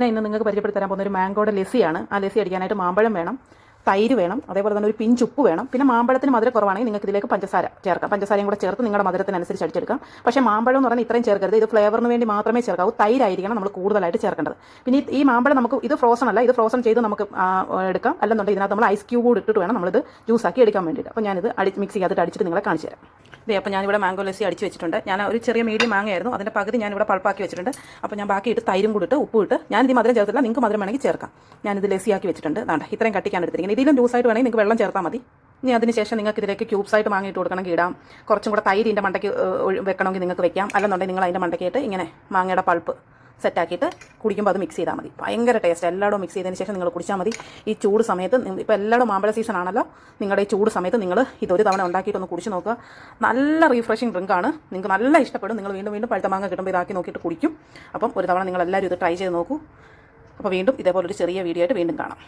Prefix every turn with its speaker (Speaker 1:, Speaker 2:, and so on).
Speaker 1: ഇന്ന് നിങ്ങൾക്ക് പരിചയപ്പെടുത്തി തരാൻ പോകുന്ന ഒരു മാംഗോയുടെ ലസ്സിയാണ്. ആ ലസ്സി അടിക്കാനായിട്ട് മാമ്പഴം വേണം, തൈര് വേണം, അതേപോലെ തന്നെ ഒരു പിഞ്ച് ഉപ്പ് വേണം. പിന്നെ മാമ്പഴത്തിന് മധുരം കുറവാണെങ്കിൽ നിങ്ങൾക്ക് ഇതിലേക്ക് പഞ്ചസാര ചേർക്കാം. പഞ്ചസാരയും കൂടെ ചേർത്ത് നിങ്ങളുടെ മധുരത്തിനനുസരിച്ച് അടിച്ചെടുക്കാം. പക്ഷേ മാമ്പഴം എന്ന് പറഞ്ഞാൽ ഇത്രയും ചേർക്കരുത്. ഇത് ഫ്ലേവറിന് വേണ്ടി മാത്രമേ ചേർക്കാവൂ. തൈരായിരിക്കണം നമ്മൾ കൂടുതലായിട്ട് ചേർക്കേണ്ടത്. പിന്നെ ഈ മാമ്പഴം നമുക്ക് ഇത് ഫ്രോസൺ അല്ല, ഇത് ഫ്രോസൺ ചെയ്ത് നമുക്ക് എടുക്കാം. അല്ലെന്നുണ്ടെങ്കിൽ ഇതിനകത്ത് നമ്മൾ ഐസ് ക്യൂബ് കൂടി ഇട്ടിട്ട് വേണം നമ്മളിത് ജ്യൂസാക്കി എടുക്കാൻ വേണ്ടിയിട്ട്. അപ്പോൾ ഞാനിത് മിക്സ് ചെയ്തിട്ട് അടിച്ചിട്ട് നിങ്ങളെ കാണിച്ചു തരാം. അപ്പോൾ ഞാനിവിടെ മാംഗോ ലസ്സി അടിച്ച് വെച്ചിട്ടുണ്ട്. ഞാൻ ഒരു ചെറിയ മീഡിയം മാങ്ങയായിരുന്നു, അതിൻ്റെ പകുതി ഞാനിവിടെ പൾപ്പാക്കി വെച്ചിട്ടുണ്ട്. അപ്പോൾ ഞാൻ ബാക്കി ഇട്ട് തൈരും കൂടി ഇട്ട് ഉപ്പ് ഇട്ട് ഞാനിത് മധുരം ചേർത്തില്ല, നിങ്ങൾക്ക് മധുരം വേണമെങ്കിൽ ചേർക്കാം. ഞാനിത് ലസ്സിയാക്കി വെച്ചിട്ടുണ്ട്. അതാണ് ഇത്രയും കട്ടിക്കാൻ എടുത്തിരിക്കുന്നത്. ഇതിലും ജ്യൂസായിട്ട് വേണമെങ്കിൽ നിങ്ങൾക്ക് വെള്ളം ചേർത്താൽ മതി. ഇനി അതിനുശേഷം നിങ്ങൾക്ക് ഇതിലേക്ക് ക്യൂബ്സായിട്ട് വാങ്ങിയിട്ട് കൊടുക്കണമെങ്കിൽ ഇടാം. കുറച്ചും കൂടെ തൈര് ഇതിൻ്റെ മണ്ടയ്ക്ക് വെക്കണമെങ്കിൽ നിങ്ങൾക്ക് വെക്കാം. അല്ലെന്നുണ്ടെങ്കിൽ നിങ്ങൾ അതിൻ്റെ മണ്ടയ്ക്കായിട്ട് ഇങ്ങനെ മാങ്ങയുടെ പൾപ്പ് സെറ്റാക്കിയിട്ട് കുടിക്കുമ്പോൾ അത് മിക്സ് ചെയ്താൽ മതി. ഭയങ്കര ടേസ്റ്റ്. എല്ലായിടും മിക്സ് ചെയ്തതിന് ശേഷം നിങ്ങൾ കുടിച്ചാൽ മതി. ഈ ചൂട് സമയത്ത് ഇപ്പോൾ എല്ലായിടും മാമ്പഴ സീസൺ ആണല്ലോ, നിങ്ങളുടെ ഈ ചൂട് സമയത്ത് നിങ്ങൾ ഇതൊരു തവണ ഉണ്ടാക്കിയിട്ടൊന്ന് കുടിച്ച് നോക്കുക. നല്ല റീഫ്രഷിംഗ് ഡ്രിങ്കാണ്. നിങ്ങൾക്ക് നല്ല ഇഷ്ടപ്പെടും. നിങ്ങൾ വീണ്ടും വീണ്ടും പഴുത്ത മാങ്ങ കിട്ടുമ്പോൾ ഇതാക്കി നോക്കിയിട്ട് കുടിക്കും. അപ്പം ഒരു തവണ നിങ്ങൾ എല്ലാവരും ഇത് ട്രൈ ചെയ്ത് നോക്കൂ. അപ്പോൾ വീണ്ടും ഇതേപോലൊരു ചെറിയ വീഡിയോ ആയിട്ട് വീണ്ടും കാണാം.